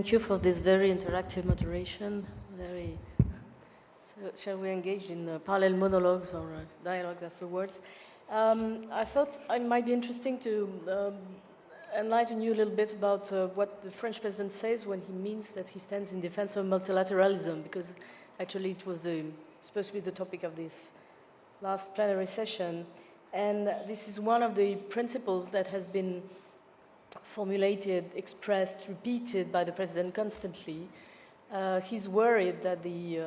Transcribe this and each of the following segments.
Thank you for this very interactive moderation. So shall we engage in parallel monologues or dialogues afterwards? I thought it might be interesting to enlighten you a little bit about what the French president says when he means that he stands in defense of multilateralism, because actually it was supposed to be the topic of this last plenary session. And this is one of the principles that has been formulated, expressed, repeated by the president constantly. He's worried that the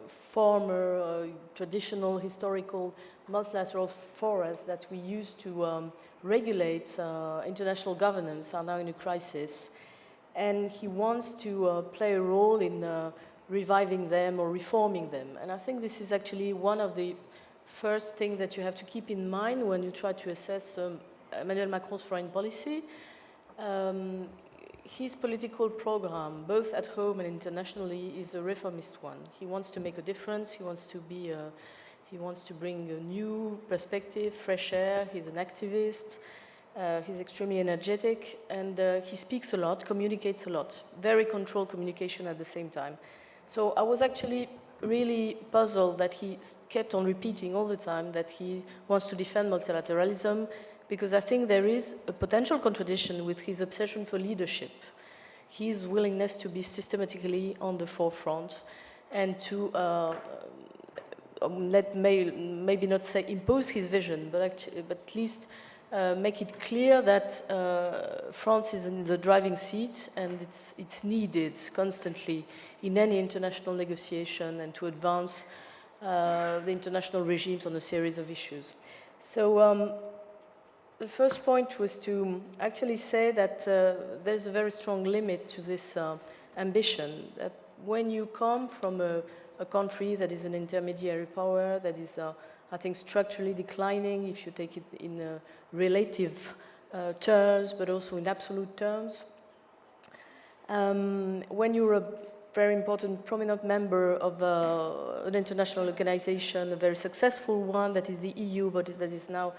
former traditional historical multilateral forums that we used to regulate international governance are now in a crisis. And he wants to play a role in reviving them or reforming them. And I think this is actually one of the first things that you have to keep in mind when you try to assess Emmanuel Macron's foreign policy. His political program, both at home and internationally, is a reformist one. He wants to make a difference. He wants to be. He wants to bring a new perspective, fresh air. He's an activist. He's extremely energetic, and he speaks a lot, communicates a lot. Very controlled communication at the same time. So I was actually really puzzled that he kept on repeating all the time that he wants to defend multilateralism, because I think there is a potential contradiction with his obsession for leadership, his willingness to be systematically on the forefront and to maybe not say impose his vision, but at least make it clear that France is in the driving seat and it's needed constantly in any international negotiation and to advance the international regimes on a series of issues. So the first point was to actually say that there's a very strong limit to this ambition, that when you come from a country that is an intermediary power, that is, I think, structurally declining, if you take it in relative terms, but also in absolute terms, when you're a very important, prominent member of an international organization, a very successful one, that is the EU, but that is now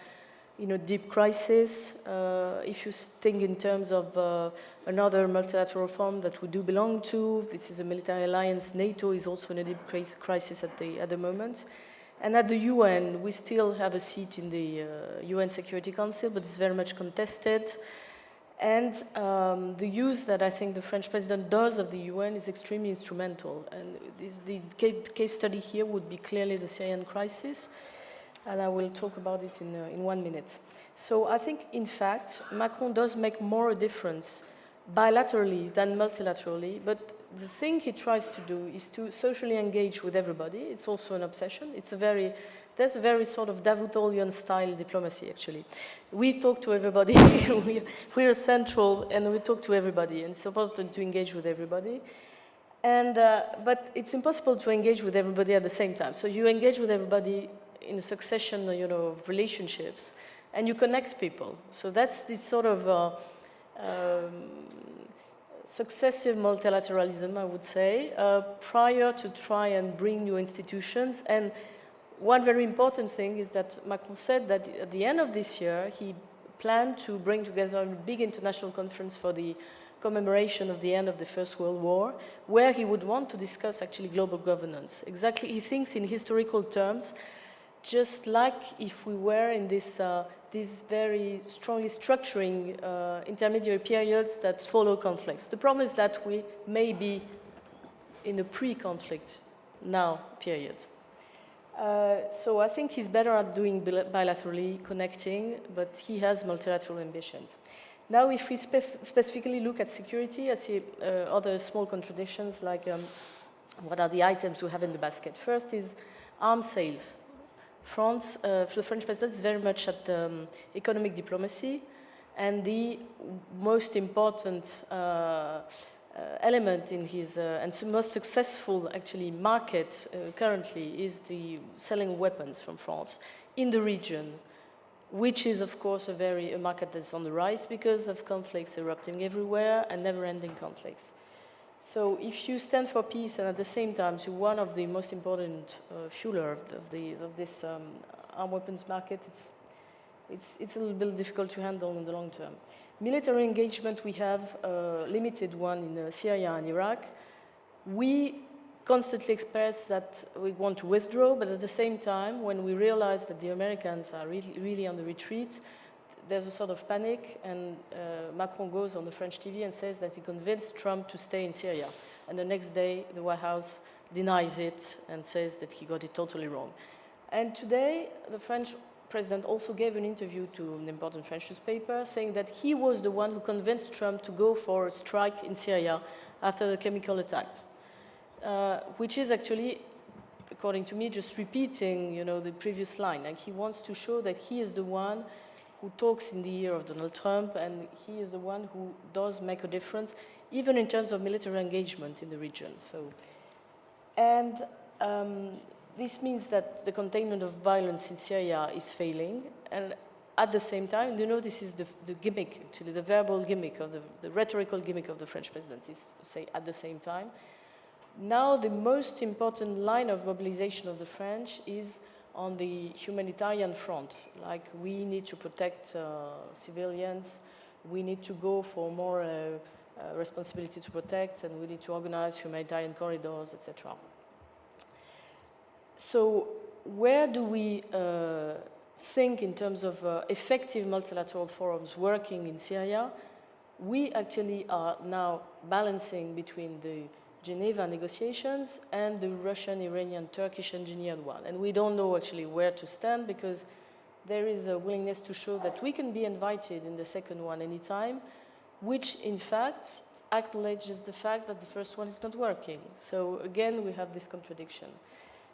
in a deep crisis. If you think in terms of another multilateral forum that we do belong to, this is a military alliance, NATO is also in a deep crisis at the moment. And at the UN, we still have a seat in the UN Security Council, but it's very much contested. And the use that I think the French president does of the UN is extremely instrumental. And the case study here would be clearly the Syrian crisis. And I will talk about it in 1 minute. So I think, in fact, Macron does make more a difference bilaterally than multilaterally, but the thing he tries to do is to socially engage with everybody. It's also an obsession. There's a very sort of Davutovian style diplomacy, actually. We talk to everybody. We're central, and we talk to everybody, and it's important to engage with everybody. And, but it's impossible to engage with everybody at the same time. So you engage with everybody in a succession, of relationships, and you connect people. So that's this sort of successive multilateralism, I would say, prior to try and bring new institutions. And one very important thing is that Macron said that at the end of this year, he planned to bring together a big international conference for the commemoration of the end of the First World War, where he would want to discuss actually global governance. Exactly, he thinks in historical terms, just like if we were in this very strongly structuring intermediary periods that follow conflicts. The problem is that we may be in a pre-conflict now period. So I think he's better at doing bilaterally connecting, but he has multilateral ambitions. Now, if we specifically look at security, I see other small contradictions, like what are the items we have in the basket. First is arms sales. The French president is very much at economic diplomacy, and the most important element in his and most successful actually market currently is the selling weapons from France in the region, which is of course a market that's on the rise because of conflicts erupting everywhere and never-ending conflicts. So if you stand for peace and at the same time you're one of the most important fueler of this armed weapons market, it's a little bit difficult to handle in the long term. military engagement, we have a limited one in Syria and Iraq. We constantly express that we want to withdraw, but at the same time, when we realize that the Americans are really on the retreat, there's a sort of panic, and Macron goes on the French TV and says that he convinced Trump to stay in Syria. And the next day, the White House denies it and says that he got it totally wrong. And today, the French president also gave an interview to an important French newspaper saying that he was the one who convinced Trump to go for a strike in Syria after the chemical attacks. Which is actually, according to me, just repeating, the previous line. Like, he wants to show that he is the one who talks in the ear of Donald Trump, and he is the one who does make a difference, even in terms of military engagement in the region. This means that the containment of violence in Syria is failing, and at the same time, this is the gimmick, actually, the verbal gimmick, the rhetorical gimmick of the French president, is to say at the same time. Now, the most important line of mobilization of the French is on the humanitarian front. Like, we need to protect civilians, we need to go for more responsibility to protect, and we need to organize humanitarian corridors, etc. So, where do we think in terms of effective multilateral forums working in Syria? We actually are now balancing between the Geneva negotiations and the Russian, Iranian, Turkish engineered one. And we don't know actually where to stand, because there is a willingness to show that we can be invited in the second one anytime, which in fact acknowledges the fact that the first one is not working. So again, we have this contradiction.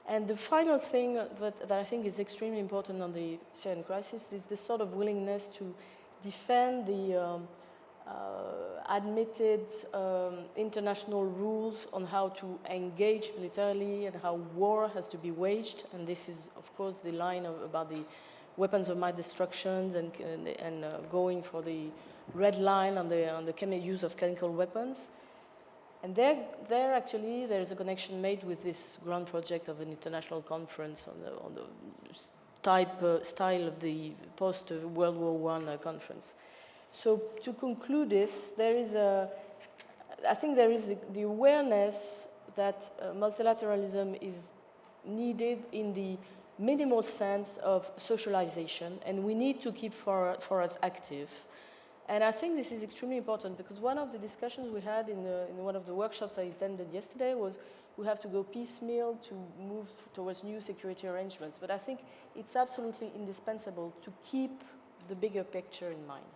And the final thing that I think is extremely important on the Syrian crisis is the sort of willingness to defend the admitted international rules on how to engage militarily and how war has to be waged. And this is, of course, the line about the weapons of mass destruction and going for the red line on the use of chemical weapons. And there actually, there's a connection made with this grand project of an international conference on the style of the post-World War I conference. So to conclude this, I think there is the awareness that multilateralism is needed in the minimal sense of socialization, and we need to keep for us active. And I think this is extremely important, because one of the discussions we had in one of the workshops I attended yesterday was we have to go piecemeal to move towards new security arrangements. But I think it's absolutely indispensable to keep the bigger picture in mind.